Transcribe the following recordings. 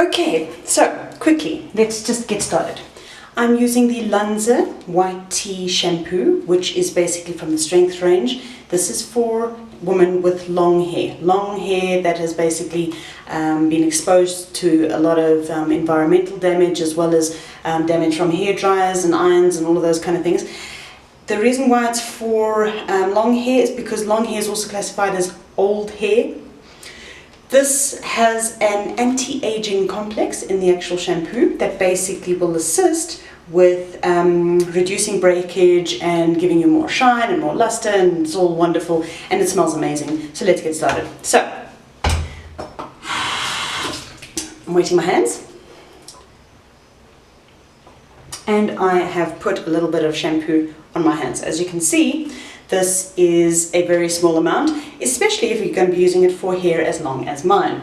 Okay, so quickly, let's just get started. I'm using the L'anza White Tea Shampoo, which is basically from the Strength range. This is for women with long hair that has basically been exposed to a lot of environmental damage, as well as damage from hair dryers and irons and all of those kind of things. The reason why it's for long hair is because long hair is also classified as old hair. This has an anti-aging complex in the actual shampoo that basically will assist with reducing breakage and giving you more shine and more luster, and it's all wonderful and it smells amazing. So let's get started. So I'm wetting my hands and I have put a little bit of shampoo on my hands. As you can see, this is a very small amount, especially if you're going to be using it for hair as long as mine.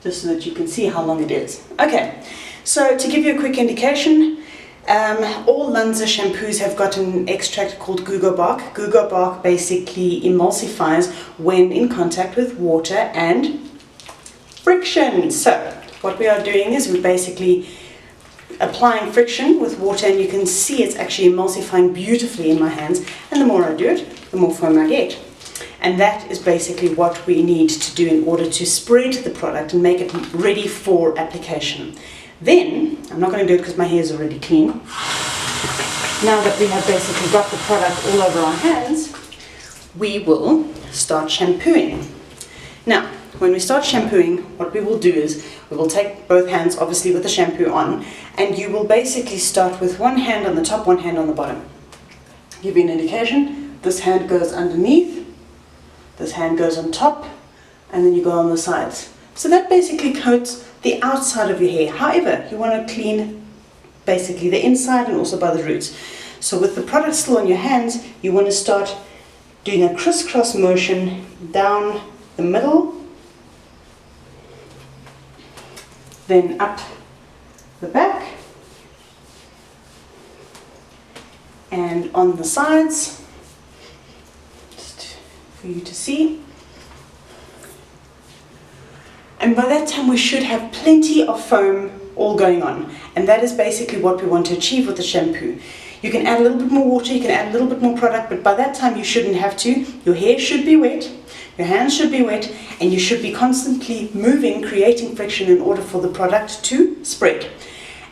Just so that you can see how long it is. Okay, so to give you a quick indication, all L'anza shampoos have got an extract called gugo bark. Gugo bark basically emulsifies when in contact with water and friction. So what we are doing is we're basically applying friction with water, and you can see it's actually emulsifying beautifully in my hands, and the more I do it, the more foam I get. And that is basically what we need to do in order to spread the product and make it ready for application. Then, I'm not going to do it because my hair is already clean. Now that we have basically got the product all over our hands, we will start shampooing. Now, when we start shampooing, what we will do is we will take both hands, obviously with the shampoo on, and you will basically start with one hand on the top, one hand on the bottom. Give you an indication. This hand goes underneath, this hand goes on top, and then you go on the sides. So that basically coats the outside of your hair. However, you want to clean basically the inside and also by the roots. So with the product still on your hands, you want to start doing a crisscross motion down the middle, then up the back and on the sides, just for you to see. And by that time we should have plenty of foam all going on, and that is basically what we want to achieve with the shampoo. You can add a little bit more water, you can add a little bit more product, but by that time you shouldn't have to. Your hair should be wet, your hands should be wet, and you should be constantly moving, creating friction in order for the product to spread.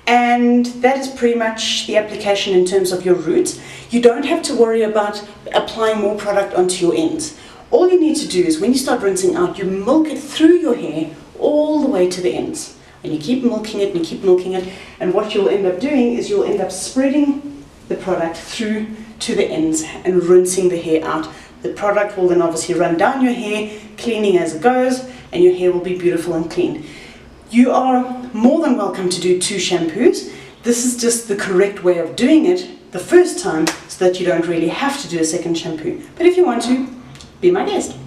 And that is pretty much the application in terms of your roots. You don't have to worry about applying more product onto your ends. All you need to do is when you start rinsing out, you milk it through your hair all the way to the ends. And you keep milking it and you keep milking it, and what you'll end up doing is you'll end up spreading the product through to the ends and rinsing the hair out. The product will then obviously run down your hair, cleaning as it goes, and your hair will be beautiful and clean. You are more than welcome to do 2 shampoos. This is just the correct way of doing it the first time, so that you don't really have to do a second shampoo. But if you want to, be my guest.